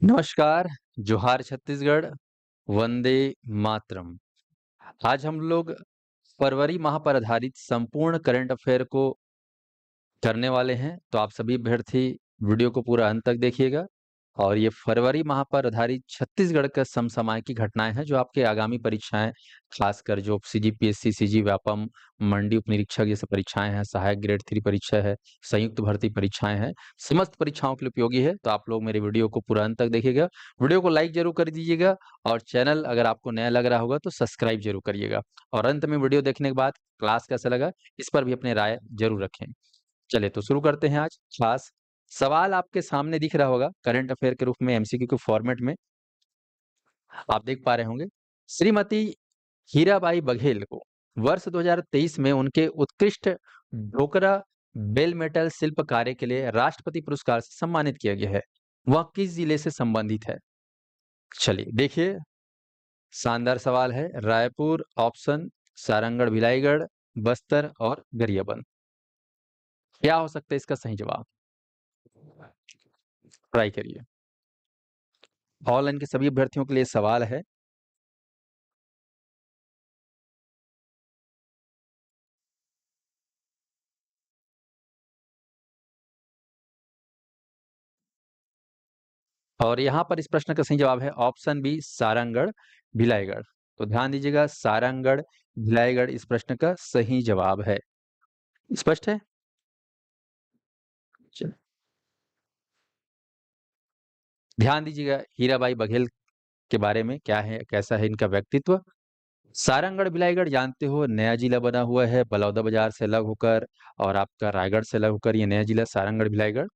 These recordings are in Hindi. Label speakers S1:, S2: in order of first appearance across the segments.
S1: नमस्कार, जोहार छत्तीसगढ़, वंदे मातरम। आज हम लोग फरवरी माह पर आधारित संपूर्ण करंट अफ़ेयर को करने वाले हैं, तो आप सभी अभ्यर्थी वीडियो को पूरा अंत तक देखिएगा। और ये फरवरी माह पर आधारित छत्तीसगढ़ का समसामयिक घटनाएँ हैं, जो आपके आगामी परीक्षाएँ, खासकर जो सीजीपीएससी, सीजी व्यापम, मंडी उप निरीक्षक ये सब परीक्षाएँ हैं, सहायक ग्रेड 3 परीक्षा है, संयुक्त भर्ती परीक्षाएँ हैं, समस्त परीक्षाओं के लिए उपयोगी है। तो आप लोग मेरे वीडियो को पूरा अंत तक देखिएगा। वीडियो को लाइक ज़रूर कर दीजिएगा और चैनल अगर आपको नया लग रहा होगा तो सब्सक्राइब ज़रूर करिएगा। और अंत में वीडियो देखने के बाद क्लास कैसा लगा, इस पर भी अपनी राय ज़रूर रखें। चलिए तो शुरू करते हैं आज क्लास। सवाल आपके सामने दिख रहा होगा करंट अफेयर के रूप में एमसीक्यू के फॉर्मेट में आप देख पा रहे होंगे। श्रीमती हीराबाई बघेल को वर्ष 2023 में उनके उत्कृष्ट ढोकरा बेल मेटल शिल्प कार्य के लिए राष्ट्रपति पुरस्कार से सम्मानित किया गया है। वह किस जिले से संबंधित है? चलिए देखिए, शानदार सवाल है। रायपुर ऑप्शन, सारंगढ़ भिलाईगढ़, बस्तर और गरियाबंद। क्या हो सकता है इसका सही जवाब? ट्राई करिए। ऑनलाइन के सभी अभ्यर्थियों के लिए सवाल है। और यहाँ पर इस प्रश्न का सही जवाब है ऑप्शन बी, सारंगढ़ भिलाईगढ़। तो ध्यान दीजिएगा, सारंगढ़ भिलाईगढ़ इस प्रश्न का सही जवाब है। स्पष्ट है? चलिए। ध्यान दीजिएगा हीराबाई बघेल के बारे में क्या है, कैसा है इनका व्यक्तित्व। सारंगढ़ भिलाईगढ़ जानते हो, नया जिला बना हुआ है बलौदा बाजार से अलग होकर, और आपका रायगढ़ से अलग होकर ये नया जिला सारंगढ़ भिलाईगढ़।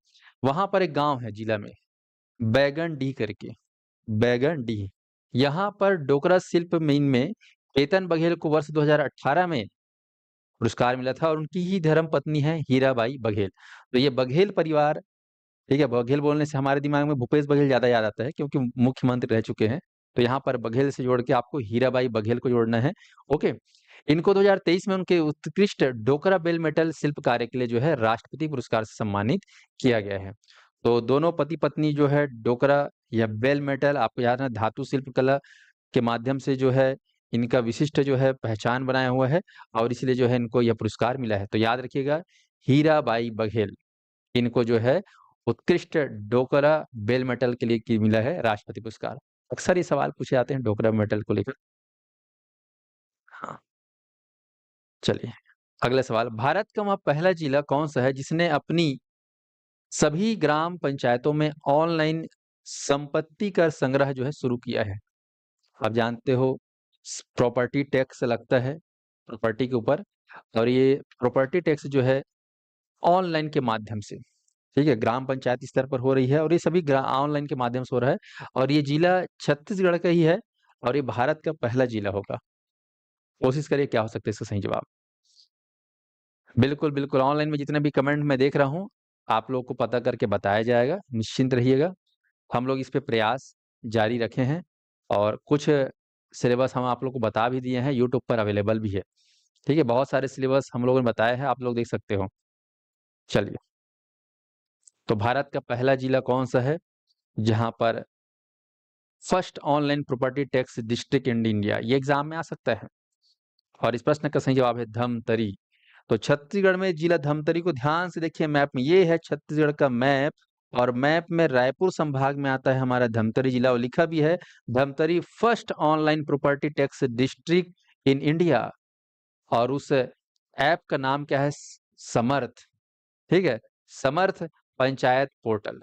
S1: वहां पर एक गांव है जिला में, बैगन डी करके, बैगन डी। यहाँ पर डोकरा शिल्प मीन में केतन बघेल को वर्ष 2018 में पुरस्कार मिला था और उनकी ही धर्म पत्नी है हीराबाई बघेल। तो ये बघेल परिवार, ठीक है, बघेल बोलने से हमारे दिमाग में भूपेश बघेल ज़्यादा याद आता है क्योंकि मुख्यमंत्री रह चुके हैं। तो यहाँ पर बघेल से जोड़ के आपको हीराबाई बघेल को जोड़ना है। ओके। इनको 2023 में उनके उत्कृष्ट डोकरा बेल मेटल शिल्प कार्य के लिए जो है राष्ट्रपति पुरस्कार से सम्मानित किया गया है। तो दोनों पति पत्नी जो है डोकरा या बेल मेटल, आपको याद है, धातु शिल्प कला के माध्यम से जो है इनका विशिष्ट जो है पहचान बनाया हुआ है और इसलिए जो है इनको यह पुरस्कार मिला है। तो याद रखिएगा, हीराबाई बघेल, इनको जो है उत्कृष्ट डोकरा बेल मेटल के लिए की मिला है राष्ट्रपति पुरस्कार। अक्सर ये सवाल पूछे जाते हैं डोकरा मेटल को लेकर। हाँ, चलिए अगला सवाल। भारत का वह पहला जिला कौन सा है जिसने अपनी सभी ग्राम पंचायतों में ऑनलाइन संपत्ति कर संग्रह जो है शुरू किया है? आप जानते हो प्रॉपर्टी टैक्स लगता है प्रॉपर्टी के ऊपर, और ये प्रॉपर्टी टैक्स जो है ऑनलाइन के माध्यम से, ठीक है, ग्राम पंचायत स्तर पर हो रही है और ये सभी ऑनलाइन के माध्यम से हो रहा है। और ये जिला छत्तीसगढ़ का ही है और ये भारत का पहला जिला होगा। कोशिश करिए क्या हो सकता है इसका सही जवाब। बिल्कुल बिल्कुल, ऑनलाइन में जितने भी कमेंट मैं देख रहा हूँ आप लोग को पता करके बताया जाएगा, निश्चिंत रहिएगा। हम लोग इस पे प्रयास जारी रखे हैं और कुछ सिलेबस हम आप लोग को बता भी दिए हैं, यूट्यूब पर अवेलेबल भी है। ठीक है, बहुत सारे सिलेबस हम लोगों ने बताए हैं, आप लोग देख सकते हो। चलिए, तो भारत का पहला जिला कौन-सा है, जहाँ पर first online property tax district in India, ये एग्ज़ाम में आ सकता है। और इस प्रश्न का सही जवाब है धमतरी। तो छत्तीसगढ़ में जिला धमतरी को ध्यान से देखिए मैप में, ये है छत्तीसगढ़ का मैप और मैप में रायपुर संभाग में आता है हमारा धमतरी जिला और लिखा भी है Dhamtari first online property tax district in India. और उस ऐप का नाम क्या है? समर्थ, ठीक है? समर्थ पंचायत पोर्टल,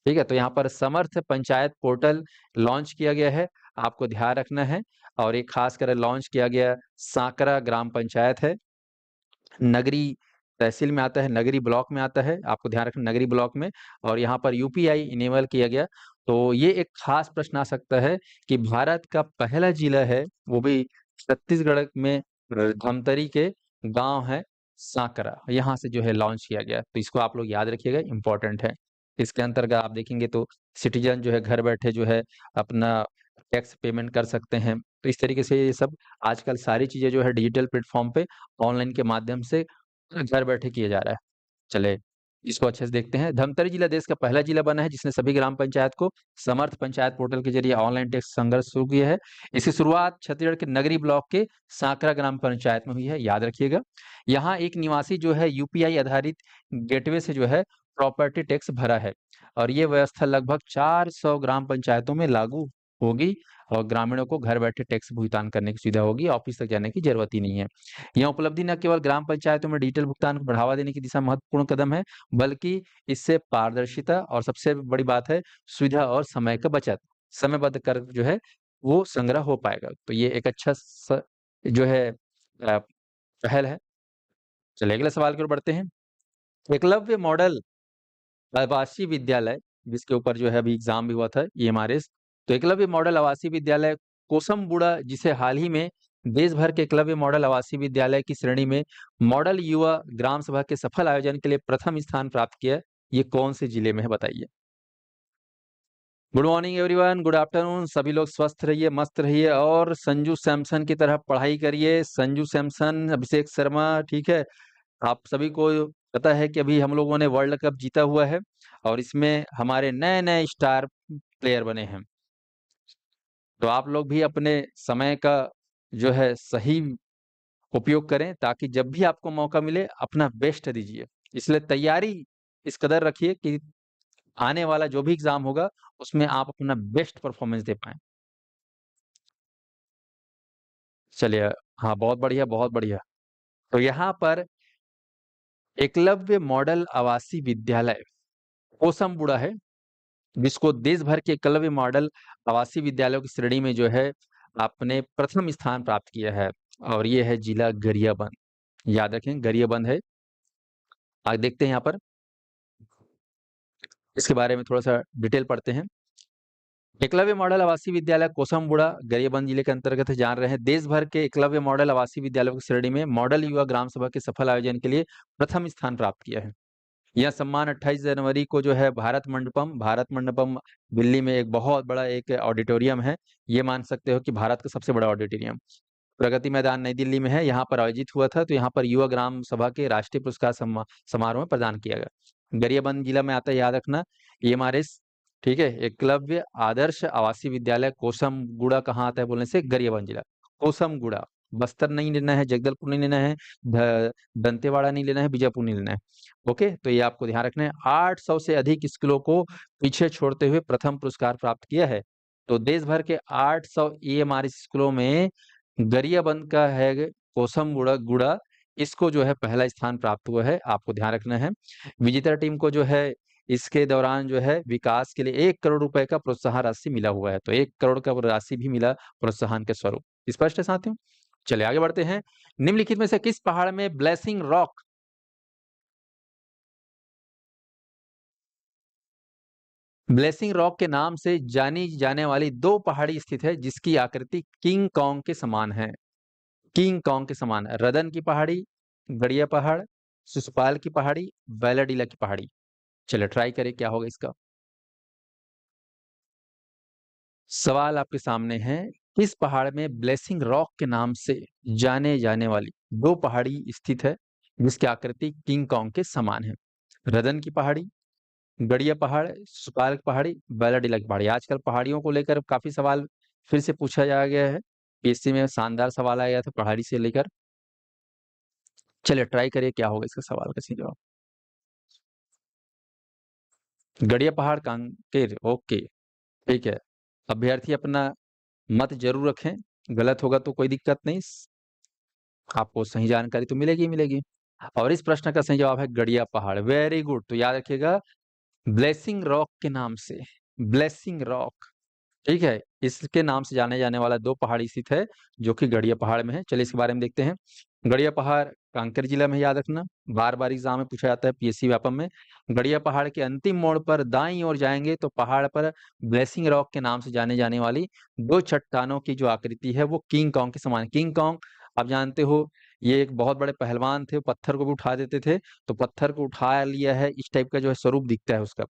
S1: ठीक है? तो यहाँ पर समर्थ पंचायत पोर्टल लॉन्च किया गया है, आपको ध्यान रखना है। और ये खासकर लॉन्च किया गया सांकरा ग्राम पंचायत है, नगरी तहसील में आता है, नगरी ब्लॉक में आता है, आपको ध्यान रखना नगरी ब्लॉक में। और यहाँ पर यूपीआई इनेबल किया गया। तो ये एक खास प्रश्न आ सकता है कि भारत का पहला जिला है, वो भी छत्तीसगढ़ में, धमतरी के गाँव है सांकरा, यहाँ से जो है लॉन्च किया गया। तो इसको आप लोग याद रखिएगा, इम्पोर्टेंट है। इसके अंतर्गत आप देखेंगे तो सिटीजन जो है घर बैठे जो है अपना टैक्स पेमेंट कर सकते हैं। तो इस तरीके से ये सब आजकल सारी चीज़ें जो है डिजिटल प्लेटफ़ॉर्म पे ऑनलाइन के माध्यम से घर बैठे किया जा रहा है। चले इसको अच्छे से देखते हैं। धमतरी जिला देश का पहला जिला बना है जिसने सभी ग्राम पंचायत को समर्थ पंचायत पोर्टल के जरिए ऑनलाइन टैक्स संघर्ष शुरू किया है। इसकी शुरुआत छत्तीसगढ़ के नगरी ब्लॉक के सांकरा ग्राम पंचायत में हुई है, याद रखिएगा। यहाँ एक निवासी जो है यूपीआई आधारित गेटवे से जो है प्रॉपर्टी टैक्स भरा है और ये व्यवस्था लगभग 400 ग्राम पंचायतों में लागू होगी और ग्रामीणों को घर बैठे टैक्स भुगतान करने की सुविधा होगी, ऑफिस तक जाने की जरूरत ही नहीं है। यह उपलब्धि न केवल ग्राम पंचायतों में डिजिटल भुगतान को बढ़ावा देने की दिशा में महत्वपूर्ण कदम है, बल्कि इससे पारदर्शिता और सबसे बड़ी बात है सुविधा और समय का बचत, समयबद्ध कर जो है वो संग्रह हो पाएगा। तो ये एक अच्छा जो है पहल है। चलिए अगले सवाल की ओर बढ़ते हैं। एकलव्य मॉडल आवासीय विद्यालय जिसके ऊपर जो है अभी एग्जाम भी हुआ था ईएमआरएस, तो एकलव्य मॉडल आवासीय विद्यालय कोसमबुड़ा जिसे हाल ही में देश भर के एकलव्य मॉडल आवासीय विद्यालय की श्रेणी में मॉडल युवा ग्राम सभा के सफल आयोजन के लिए प्रथम स्थान प्राप्त किया है, ये कौन से जिले में है बताइए। Good morning everyone, good afternoon, सभी लोग स्वस्थ रहिए, मस्त रहिए और संजू सैमसन की तरह पढ़ाई करिए। संजू सैमसन, अभिषेक शर्मा, ठीक है। आप सभी को पता है कि अभी हम लोगों ने वर्ल्ड कप जीता हुआ है और इसमें हमारे नए-नए स्टार प्लेयर बने हैं। तो आप लोग भी अपने समय का जो है सही उपयोग करें ताकि जब भी आपको मौका मिले अपना बेस्ट दीजिए। इसलिए तैयारी इस कदर रखिए कि आने वाला जो भी एग्ज़ाम होगा उसमें आप अपना बेस्ट परफॉर्मेंस दे पाएँ। चलिए हाँ, बहुत बढ़िया, बहुत बढ़िया। तो यहाँ पर एकलव्य मॉडल आवासीय विद्यालय कोसमबुड़ा है, जिसको देश भर के एकलव्य मॉडल आवासीय विद्यालयों की श्रेणी में जो है आपने प्रथम स्थान प्राप्त किया है और ये है जिला गरियाबंद। याद रखें गरियाबंद है। आगे देखते हैं यहाँ पर इसके बारे में थोड़ा-सा डिटेल पढ़ते हैं। एकलव्य मॉडल आवासीय विद्यालय कोसमबुड़ा गरियाबंद जिले के अंतर्गत है, जान रहे हैं। देश भर के एकलव्य मॉडल आवासीय विद्यालयों की श्रेणी में मॉडल युवा ग्राम सभा के सफल आयोजन के लिए प्रथम स्थान प्राप्त किया है। यह सम्मान 28 जनवरी को जो है भारत मंडपम दिल्ली में एक बहुत बड़ा एक ऑडिटोरियम है। ये मान सकते हो कि भारत का सबसे बड़ा ऑडिटोरियम प्रगति मैदान नई दिल्ली में है। यहाँ पर आयोजित हुआ था, तो यहाँ पर युवा ग्राम सभा के राष्ट्रीय पुरस्कार समारोह में प्रदान किया गया। गरियाबंद जिला में आता है, याद रखना, ईएमआरएस, ठीक है। एकलव्य आदर्श आवासीय विद्यालय कोसमगुड़ा कहाँ आता है बोलने से गरियाबंद जिला। कोसमगुड़ा, बस्तर नहीं लेना है, जगदलपुर नहीं लेना है, दंतेवाड़ा नहीं लेना है, बीजापुर नहीं लेना है। ओके, तो ये आपको ध्यान रखना है। 800 से अधिक स्कूलों को पीछे छोड़ते हुए प्रथम पुरस्कार प्राप्त किया है। तो देश भर के 800 ईएमआरएस स्कूलों में गरियाबंद का है कोसमगुड़ा, इसको जो है पहला स्थान प्राप्त हुआ है, आपको ध्यान रखना है। विजेता टीम को जो है इसके दौरान जो है विकास के लिए 1 करोड़ रुपए का प्रोत्साहन राशि मिला हुआ है। तो 1 करोड़ का राशि भी मिला प्रोत्साहन के स्वरूप। स्पष्ट है साथियों? चलिए आगे बढ़ते हैं। निम्नलिखित में से किस पहाड़ में ब्लेसिंग रॉक के नाम से जानी जाने वाली 2 पहाड़ी स्थित है जिसकी आकृति किंग कॉन्ग के समान है। किंग कॉन्ग के समान है। रदन की पहाड़ी, गड़िया पहाड़, सुसपाल की पहाड़ी, बैलाडीला की पहाड़ी। चलिए ट्राई करें क्या होगा इसका। सवाल आपके सामने है, किस पहाड़ में ब्लेसिंग रॉक के नाम से जाने जाने वाली 2 पहाड़ी स्थित है जिसकी आकृति किंग कॉन्ग के समान है। रदन की पहाड़ी, गड़िया पहाड़, सुपाल की पहाड़ी, बैलाडीला की पहाड़ी। आजकल पहाड़ियों को लेकर काफ़ी सवाल फिर से पूछा जा गया है। पीएससी में शानदार सवाल आया था पहाड़ी से लेकर। चलिए ट्राई करिए क्या होगा इसका सवाल का सही जवाब। गड़िया पहाड़ कांकेर, ओके, ठीक है। अभ्यर्थी अपना मत ज़रूर रखें, गलत होगा तो कोई दिक्कत नहीं, आपको सही जानकारी तो मिलेगी ही मिलेगी। और इस प्रश्न का सही जवाब है गड़िया पहाड़, वेरी गुड। तो याद रखिएगा ब्लेसिंग रॉक के नाम से, ब्लेसिंग रॉक, ठीक है, इसके नाम से जाने जाने वाला 2 पहाड़ी स्थित है जो कि गड़िया पहाड़ में है। चलिए इसके बारे में देखते हैं। गड़िया पहाड़ कांकेर जिला में है, याद रखना, बार-बार एग्जाम में पूछा जाता है पीएससी व्यापम में। गड़िया पहाड़ के अंतिम मोड़ पर दाईं ओर जाएँगे तो पहाड़ पर ब्लेसिंग रॉक के नाम से जाने जाने वाली 2 चट्टानों की जो आकृति है वो किंग कॉन्ग के समान है। किंग कॉन्ग आप जानते हो ये एक बहुत बड़े पहलवान थे, पत्थर को भी उठा देते थे, तो पत्थर को उठा लिया है, इस टाइप का जो है स्वरूप दिखता है उसका।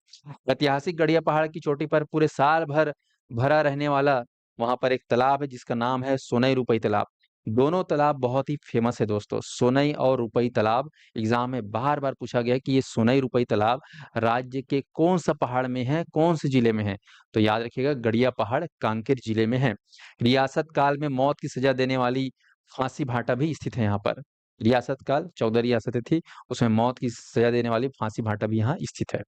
S1: ऐतिहासिक गड़िया पहाड़ की चोटी पर पूरे साल भर भरा रहने वाला वहाँ पर एक तालाब है जिसका नाम है सोनई रुपई तालाब। दोनों तालाब बहुत ही फेमस है दोस्तों, सोनई और रुपई तालाब। एग्जाम में बार-बार पूछा गया है कि ये सोनई रुपई तालाब राज्य के कौन-सा पहाड़ में है, कौन से जिले में है? तो याद रखिएगा गड़िया पहाड़ कांकेर जिले में है। रियासत काल में मौत की सजा देने वाली फांसी भाटा भी स्थित है यहाँ पर। रियासत काल 14 रियासतें थी, उसमें मौत की सजा देने वाली फांसी भाटा भी यहाँ स्थित है।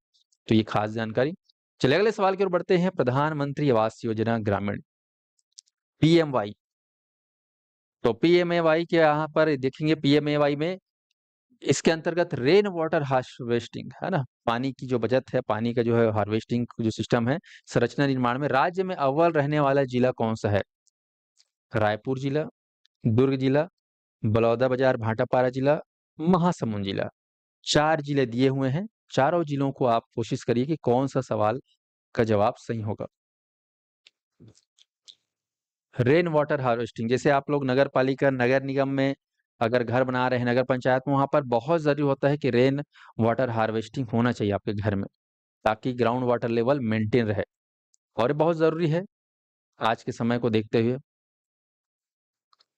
S1: तो ये खास जानकारी। चलिए अगले सवाल की ओर बढ़ते हैं। प्रधानमंत्री आवास योजना ग्रामीण पीएमवाई। तो पीएमएवाई के यहाँ पर देखेंगे पीएमएवाई में इसके अंतर्गत रेन वाटर हार्वेस्टिंग है ना, पानी की जो बचत है, पानी का जो है हार्वेस्टिंग जो सिस्टम है, संरचना निर्माण में राज्य में अव्वल रहने वाला जिला कौन सा है? रायपुर जिला, दुर्ग जिला, बलौदाबाजार भाटापारा जिला, महासमुंद जिला। 4 जिले दिए हुए हैं, चारों जिलों को आप कोशिश करिए कि कौन सा सवाल का जवाब सही होगा। रेन वाटर हार्वेस्टिंग जैसे आप लोग नगर पालिका, नगर निगम में अगर घर बना रहे हैं, नगर पंचायत में, वहाँ पर बहुत ज़रूरी होता है कि रेन वाटर हार्वेस्टिंग होना चाहिए आपके घर में, ताकि ग्राउंड वाटर लेवल मेंटेन रहे और ये बहुत ज़रूरी है आज के समय को देखते हुए।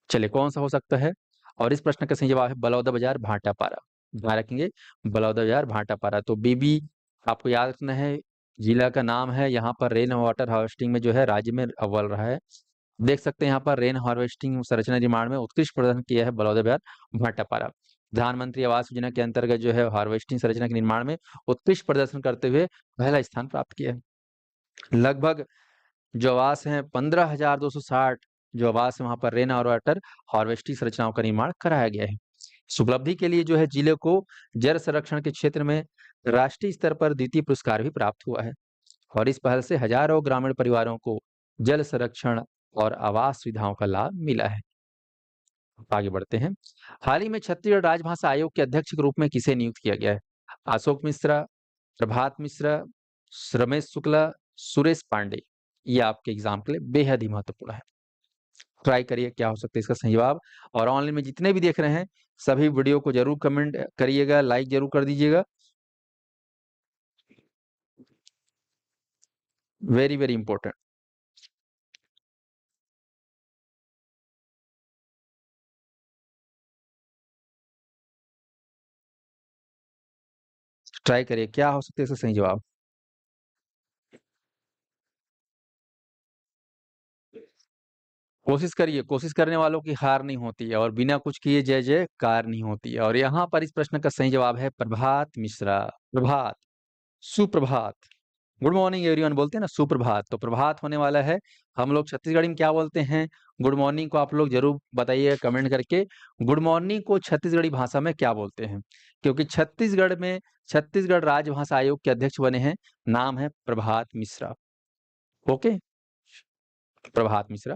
S1: चलिए कौन-सा हो सकता है? और इस प्रश्न का सही जवाब है बलौदाबाजार भाटापारा। ध्यान रखेंगे बलौदाबाजार भाटापारा। तो बीबी आपको याद रखना है, जिला का नाम है, यहाँ पर रेन वाटर हार्वेस्टिंग में जो है राज्य में अव्वल रहा है। देख सकते हैं यहाँ पर रेन हार्वेस्टिंग संरचना निर्माण में उत्कृष्ट प्रदर्शन किया है बलौदाबाजार भाटापारा। प्रधानमंत्री आवास योजना के अंतर्गत जो है हार्वेस्टिंग संरचना के निर्माण में उत्कृष्ट प्रदर्शन करते हुए पहला स्थान प्राप्त किया है। लगभग जो आवास हैं 15,260 जो आवास है वहाँ पर रेन और वाटर हार्वेस्टिंग संरचनाओं का निर्माण कराया गया है। इस उपलब्धि के लिए जो है जिले को जल संरक्षण के क्षेत्र में राष्ट्रीय स्तर पर द्वितीय पुरस्कार भी प्राप्त हुआ है और इस पहल से हजारों ग्रामीण परिवारों को जल संरक्षण और आवास सुविधाओं का लाभ मिला है। आगे बढ़ते हैं। हाल ही में छत्तीसगढ़ राजभाषा आयोग के अध्यक्ष के रूप में किसे नियुक्त किया गया है? अशोक मिश्रा, प्रभात मिश्रा, रमेश शुक्ला, सुरेश पांडे। ये आपके एग्जाम के लिए बेहद ही महत्वपूर्ण है। ट्राई करिए क्या हो सकता है इसका सही जवाब। और ऑनलाइन में जितने भी देख रहे हैं सभी वीडियो को जरूर कमेंट करिएगा, लाइक जरूर कर दीजिएगा। Very very important. ट्राई करिए क्या हो सकता है इसका सही जवाब। कोशिश करिए, कोशिश करने वालों की हार नहीं होती है और बिना कुछ किए जय जयकार नहीं होती है। और यहाँ पर इस प्रश्न का सही जवाब है प्रभात मिश्रा। प्रभात, सुप्रभात, गुड मॉर्निंग एवरीवन बोलते हैं ना, सुप्रभात। तो प्रभात होने वाला है। हम लोग छत्तीसगढ़ी में क्या बोलते हैं? गुड मॉर्निंग को आप लोग जरूर बताइए कमेंट करके। गुड मॉर्निंग को छत्तीसगढ़ी भाषा में क्या बोलते हैं? क्योंकि छत्तीसगढ़ में छत्तीसगढ़ राजभाषा आयोग के अध्यक्ष बने हैं, नाम है प्रभात मिश्रा। ओके, प्रभात मिश्रा।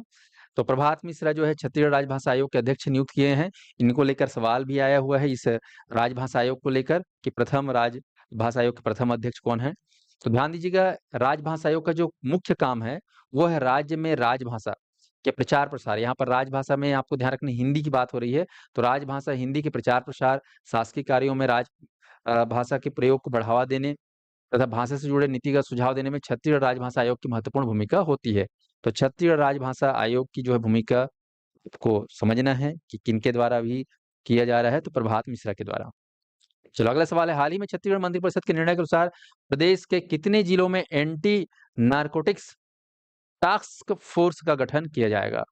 S1: तो प्रभात मिश्रा जो है छत्तीसगढ़ राजभाषा आयोग के अध्यक्ष नियुक्त किए हैं। इनको लेकर सवाल भी आया हुआ है इस राजभाषा आयोग को लेकर कि प्रथम राजभाषा आयोग के प्रथम अध्यक्ष कौन है? तो ध्यान दीजिएगा राजभाषा आयोग का जो मुख्य काम है वो है राज्य में राजभाषा के प्रचार-प्रसार। यहाँ पर राजभाषा में आपको ध्यान रखना हिंदी की बात हो रही है, तो राजभाषा हिंदी के प्रचार-प्रसार, शासकीय कार्यों में भाषा के प्रयोग को बढ़ावा देने तथा भाषा से जुड़े नीतिगत सुझाव देने में छत्तीसगढ़ राजभाषा आयोग की महत्वपूर्ण भूमिका होती है। तो छत्तीसगढ़ राजभाषा आयोग की जो है भूमिका को समझना है कि किनके द्वारा भी किया जा रहा है, तो प्रभात मिश्रा के द्वारा। चलो अगला सवाल है, हाल ही में छत्तीसगढ़ मंत्रिपरिषद के निर्णय के अनुसार प्रदेश के कितने जिलों में एंटी नारकोटिक्स टास्क फोर्स का गठन किया जाएगा?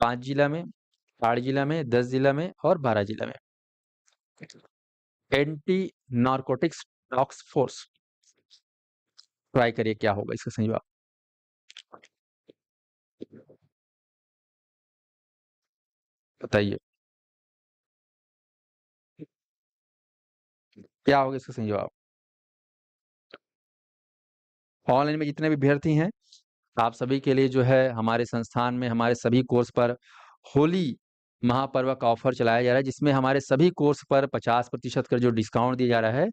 S1: 5 जिला में, 8 जिला में, 10 जिला में और 12 जिला में। Anti narcotics task force. Try करिए क्या होगा इसका सही जवाब। बताइए क्या होगा इसका सही जवाब। ऑनलाइन में जितने भी अभ्यर्थी हैं आप सभी के लिए जो है हमारे संस्थान में हमारे सभी कोर्स पर होली महापर्व का ऑफर चलाया जा रहा है, जिसमें हमारे सभी कोर्स पर 50% का जो डिस्काउंट दिया जा रहा है,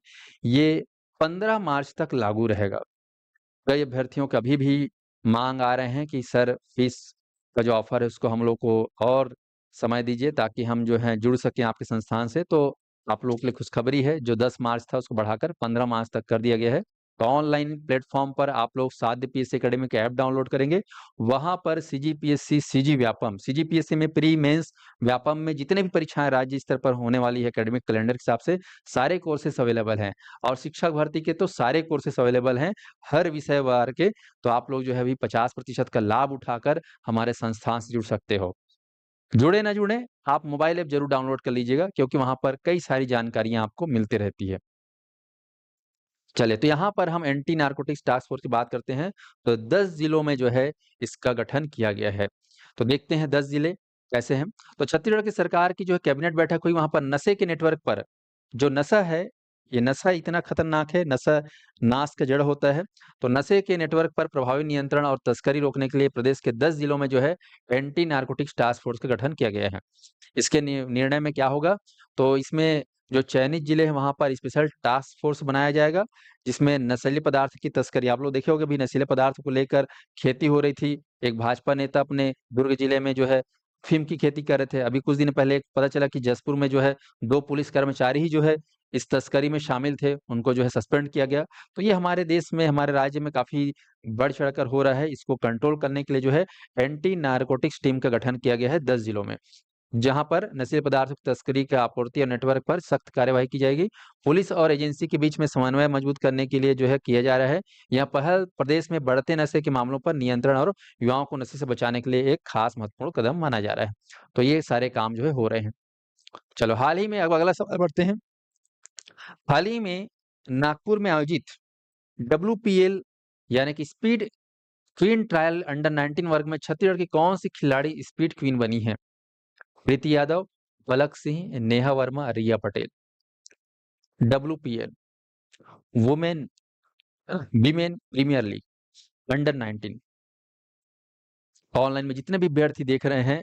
S1: ये 15 मार्च तक लागू रहेगा। कई अभ्यर्थियों का अभी भी मांग आ रहे हैं कि सर फीस का जो ऑफर है उसको हम लोग को और समय दीजिए ताकि हम जो है जुड़ सकें आपके संस्थान से। तो आप लोगों के लिए खुशखबरी है, जो 10 मार्च था उसको बढ़ाकर 15 मार्च तक कर दिया गया है। तो ऑनलाइन प्लेटफ़ॉर्म पर आप लोग साध्य पीएससी एकेडमी का ऐप डाउनलोड करेंगे, वहाँ पर सीजीपीएससी, सीजी व्यापम, सीजीपीएससी में प्री, मेंस, व्यापम में जितने भी परीक्षाएँ राज्य स्तर पर होने वाली है एकेडमिक कैलेंडर के हिसाब से सारे कोर्सेज़ अवेलेबल हैं और शिक्षक भर्ती के तो सारे कोर्सेज़ अवेलेबल हैं, हर विषय वार के। तो आप लोग जो है अभी 50% का लाभ उठाकर हमारे संस्थान से जुड़ सकते हो। जुड़े ना जुड़े, आप मोबाइल ऐप ज़रूर डाउनलोड कर लीजिएगा क्योंकि वहाँ पर कई सारी जानकारियाँ आपको मिलती रहती है। चलिए, तो यहाँ पर हम एंटी नारकोटिक्स टास्क फ़ोर्स की बात करते हैं, तो 10 जिलों में जो है इसका गठन किया गया है। तो देखते हैं 10 जिले कैसे हैं। तो छत्तीसगढ़ की सरकार की जो है कैबिनेट बैठक हुई, वहाँ पर नशे के नेटवर्क पर जो नशा है, ये नशा इतना खतरनाक है, नशा नाश का जड़ होता है। तो नशे के नेटवर्क पर प्रभावी नियंत्रण और तस्करी रोकने के लिए प्रदेश के 10 जिलों में जो है एंटी नारकोटिक्स टास्क फ़ोर्स का गठन किया गया है। इसके निर्णय में क्या होगा? तो इसमें जो चयनित जिले हैं वहाँ पर स्पेशल टास्क फ़ोर्स बनाया जाएगा, जिसमें नशीले पदार्थ की तस्करी आप लोग देखे होंगे अभी नशीले पदार्थ को लेकर खेती हो रही थी। एक भाजपा नेता अपने दुर्ग जिले में जो है अफ़ीम की खेती कर रहे थे। अभी कुछ दिन पहले पता चला कि जसपुर में जो है 2 पुलिस कर्मचारी ही जो है इस तस्करी में शामिल थे, उनको जो है सस्पेंड किया गया। तो ये हमारे देश में, हमारे राज्य में काफ़ी बढ़ चढ़कर हो रहा है। इसको कंट्रोल करने के लिए जो है एंटी नारकोटिक्स टीम का गठन किया गया है 10 जिलों में। जहां पर नशीले पदार्थों की तस्करी के आपूर्ति और नेटवर्क पर सख्त कार्यवाही की जाएगी। पुलिस और एजेंसी के बीच में समन्वय मजबूत करने के लिए जो है किया जा रहा है। यह पहल प्रदेश में बढ़ते नशे के मामलों पर नियंत्रण और युवाओं को नशे से बचाने के लिए एक खास महत्वपूर्ण कदम माना जा रहा है। तो ये सारे काम जो है हो रहे हैं। चलो हाल ही में अब अगला सवाल बढ़ते हैं। हाल ही में नागपुर में आयोजित डब्ल्यूपीएल यानी कि स्पीड क्वीन ट्रायल अंडर 19 वर्ग में छत्तीसगढ़ की कौन सी खिलाड़ी स्पीड क्वीन बनी है? Preeti Yadav, Palak Singh, Neha Verma, Riya Patel. WPL women women premier league under 19 online में जितने भी अभ्यर्थी देख रहे हैं,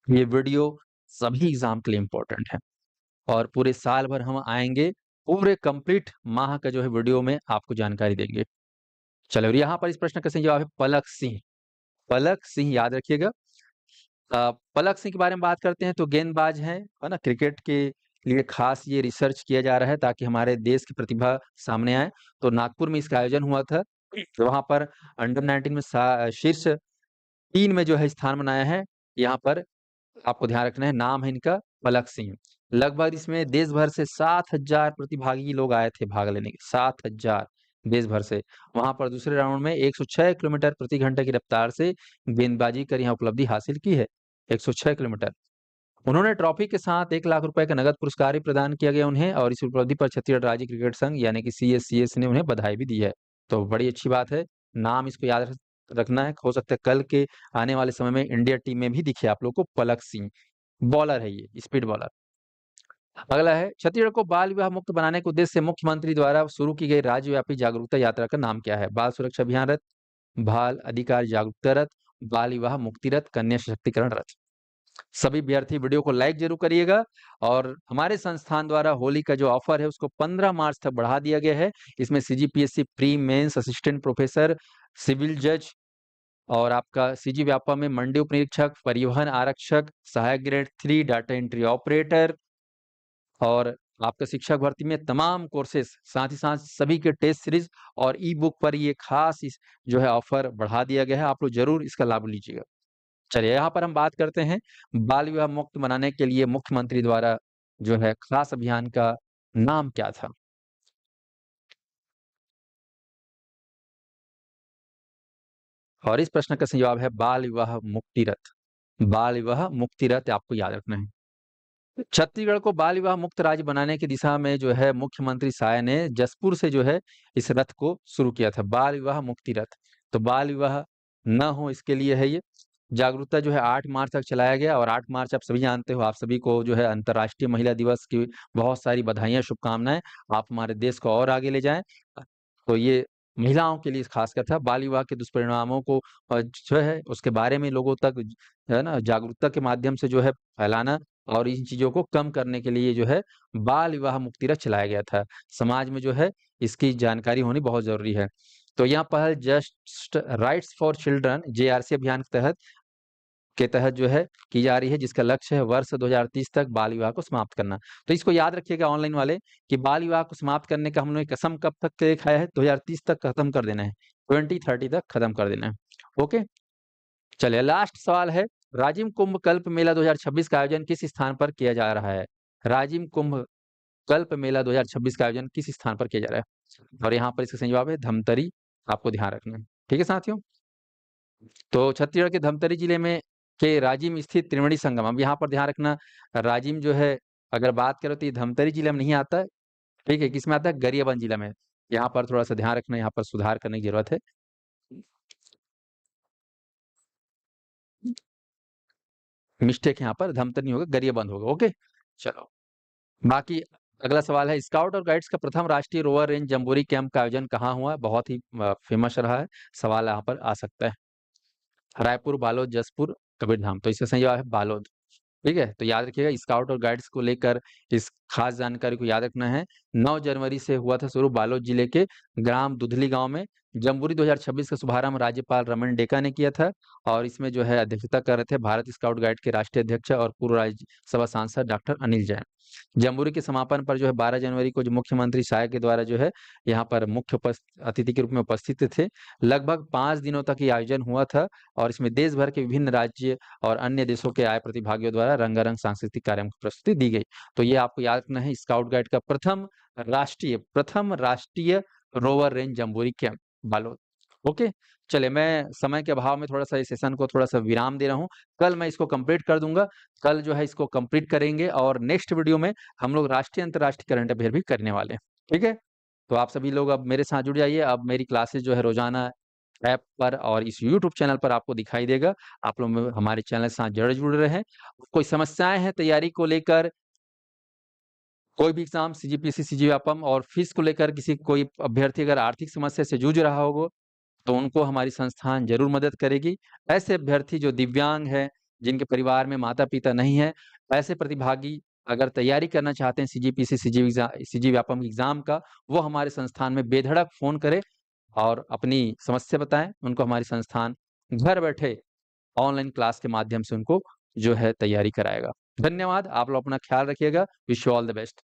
S1: ये वीडियो सभी एग्जाम के लिए इम्पोर्टेंट है और पूरे साल भर हम आएंगे, पूरे कंप्लीट माह का जो है वीडियो में आपको जानकारी देंगे। चलो और यहाँ पर इस प्रश्न का सही जवाब है पलक सिंह। पलक सिंह याद रखिएगा। पलक सिंह के बारे में बात करते हैं तो गेंदबाज हैं, है ना? क्रिकेट के लिए खास ये रिसर्च किया जा रहा है ताकि हमारे देश की प्रतिभा सामने आए। तो नागपुर में इसका आयोजन हुआ था। तो वहाँ पर अंडर 19 में शीर्ष 3 में जो है स्थान बनाया है। यहाँ पर आपको ध्यान रखना है, नाम है इनका पलक सिंह। लगभग इसमें देश भर से 7,000 प्रतिभागी लोग आए थे भाग लेने के, 7,000 देश भर से। वहाँ पर दूसरे राउंड में 106 किलोमीटर प्रति घंटे की रफ्तार से गेंदबाजी कर यहाँ उपलब्धि हासिल की है, 106 किलोमीटर। उन्होंने ट्रॉफी के साथ 1 लाख रुपए का नगद पुरस्कार भी प्रदान किया गया उन्हें और इस उपलब्धि पर छत्तीसगढ़ राज्य क्रिकेट संघ यानी कि सीएससीएस ने उन्हें बधाई भी दी है। तो बड़ी अच्छी बात है, नाम इसको याद रखना है, हो सकता है कल के आने वाले समय में इंडिया टीम में भी दिखे आप लोग को पलक सिंह। बॉलर है ये, स्पीड बॉलर। अगला है, छत्तीसगढ़ को बाल विवाह मुक्त बनाने के उद्देश्य से मुख्यमंत्री द्वारा शुरू की गई राज्यव्यापी जागरूकता यात्रा का नाम क्या है? बाल सुरक्षा अभियान रथ, बाल अधिकार जागरूकता रथ, बाल विवाह मुक्ति रथ, कन्या सशक्तिकरण रथ। सभी विद्यार्थी वीडियो को लाइक जरूर करिएगा और हमारे संस्थान द्वारा होली का जो ऑफर है उसको 15 मार्च तक बढ़ा दिया गया है। इसमें CGPSC pre mains assistant professor, civil जज और आपका सीजी व्यापम में मंडी उप निरीक्षक, परिवहन आरक्षक, सहायक ग्रेड 3 डाटा एंट्री ऑपरेटर और आपका शिक्षक भर्ती में तमाम कोर्सेज, साथ ही साथ सभी के टेस्ट सीरीज और ई बुक पर ये खास इस जो है ऑफर बढ़ा दिया गया है। आप लोग जरूर इसका लाभ लीजिएगा। चलिए यहाँ पर हम बात करते हैं बाल विवाह मुक्त बनाने के लिए मुख्यमंत्री द्वारा जो है खास अभियान का नाम क्या था? और इस प्रश्न का सही जवाब है बाल विवाह मुक्ति रथ। बाल विवाह मुक्ति रथ आपको याद रखना है। छत्तीसगढ़ को बाल विवाह मुक्त राज्य बनाने की दिशा में जो है मुख्यमंत्री साय ने जसपुर से जो है इस रथ को शुरू किया था, बाल विवाह मुक्ति रथ। तो बाल विवाह न हो इसके लिए है ये जागरूकता जो है 8 मार्च तक चलाया गया और 8 मार्च आप सभी जानते हो, आप सभी को जो है अंतर्राष्ट्रीय महिला दिवस की बहुत सारी बधाइयाँ, शुभकामनाएँ। आप हमारे देश को और आगे ले जाएँ। तो ये महिलाओं के लिए खासकर था। बाल विवाह के दुष्परिणामों को जो है उसके बारे में लोगों तक है ना जागरूकता के माध्यम से जो है फैलाना और इन चीज़ों को कम करने के लिए जो है बाल विवाह मुक्ति रथ चलाया गया था। समाज में जो है इसकी जानकारी होनी बहुत ज़रूरी है। तो यहाँ पहल just rights for children JRC अभियान के तहत के तहत जो है की जा रही है, जिसका लक्ष्य है वर्ष 2030 तक बाल विवाह को समाप्त करना। तो इसको याद रखिएगा ऑनलाइन वाले कि बाल विवाह को समाप्त करने का हमने कसम कब तक के लिए खाया है, 2030 तक खत्म कर देना है, 2030 तक खत्म कर देना है। ओके, चलिए लास्ट सवाल है, राजिम कुंभ कल्प मेला 2026 का आयोजन किस स्थान पर किया जा रहा है? राजिम कुंभ कल्प मेला 2026 का आयोजन किस स्थान पर किया जा रहा है? और यहाँ पर इसका सही जवाब है धमतरी, आपको ध्यान रखना है। ठीक है साथियों? तो छत्तीसगढ़ के धमतरी जिले में के राजिम स्थित त्रिवेणी संगम, अब यहाँ पर ध्यान रखना, राजिम जो है अगर बात करो तो ये धमतरी जिले में नहीं आता है, ठीक है? किसमें आता है? गरियाबंद जिला में। यहाँ पर थोड़ा-सा ध्यान रखना, यहाँ पर सुधार करने की ज़रूरत है। मिस्टेक यहाँ पर धमतरी नहीं होगा, गरियाबंद होगा। ओके, चलो। बाकी अगला सवाल है, स्काउट और गाइड्स का प्रथम राष्ट्रीय रोवर रेंज जम्बूरी कैंप का आयोजन कहाँ हुआ? बहुत ही फेमस रहा है, सवाल यहाँ पर आ सकता है। रायपुर, बालोद, जसपुर, कबीरधाम, तो इसका सही जवाब है बालोद। ठीक है? तो याद रखिएगा स्काउट और गाइड्स को लेकर इस खास जानकारी को याद रखना है। 9 जनवरी से हुआ था शुरू बालोद जिले के ग्राम दुधली गाँव में। जम्बूरी 2026 का शुभारंभ राज्यपाल रमन डेका ने किया था और इसमें जो है अध्यक्षता कर रहे थे भारत स्काउट गाइड के राष्ट्रीय अध्यक्ष और पूर्व राज्यसभा सांसद डॉक्टर अनिल जैन। जम्बूरी के समापन पर जो है 12 जनवरी को जो मुख्यमंत्री शाह के द्वारा जो है यहाँ पर मुख्य अतिथि के रूप में उपस्थित थे। लगभग 5 दिनों तक ये आयोजन हुआ था और इसमें देश भर के विभिन्न राज्य और अन्य देशों के आए प्रतिभागियों द्वारा रंगारंग सांस्कृतिक कार्यक्रम की प्रस्तुति दी गई। तो ये आपको याद रखना है स्काउट गाइड का प्रथम राष्ट्रीय rover range jamboree camp Balod. Okay, चलिए मैं समय के अभाव में थोड़ा-सा इस सेशन को थोड़ा-सा विराम दे रहा हूँ। कल मैं इसको कंप्लीट कर दूँगा। कल जो है इसको कंप्लीट करेंगे और नेक्स्ट वीडियो में हम लोग राष्ट्रीय अंतर्राष्ट्रीय करंट अफेयर भी करने वाले हैं। ठीक है? तो आप सभी लोग अब मेरे साथ जुड़ जाइए। अब मेरी क्लासेस जो है रोज़ाना ऐप पर और इस यूट्यूब चैनल पर आपको दिखाई देगा। आप लोग हमारे चैनल के साथ ज़रूर जुड़े रहें। कोई समस्याएँ हैं तैयारी को लेकर, कोई भी एग्ज़ाम सीजीपीएससी, सीजीव्यापम और फीस को लेकर किसी कोई अभ्यर्थी अगर आर्थिक समस्या से जूझ रहा होगा, तो उनको हमारी संस्थान ज़रूर मदद करेगी। ऐसे अभ्यर्थी जो दिव्यांग हैं, जिनके परिवार में माता-पिता नहीं हैं, ऐसे प्रतिभागी अगर तैयारी करना चाहते हैं सीजीपीएससी, सीजीव्यापम एग्ज़ाम का, वो हमारे संस्थान में बेधड़क फ़ोन करें और अपनी समस्या बताएँ। उनको हमारी संस्थान घर बैठे ऑनलाइन क्लास के माध्यम से उनको जो है तैयारी कराएगा। धन्यवाद, आप लोग अपना ख़्याल रखिएगा। Wish you all the best.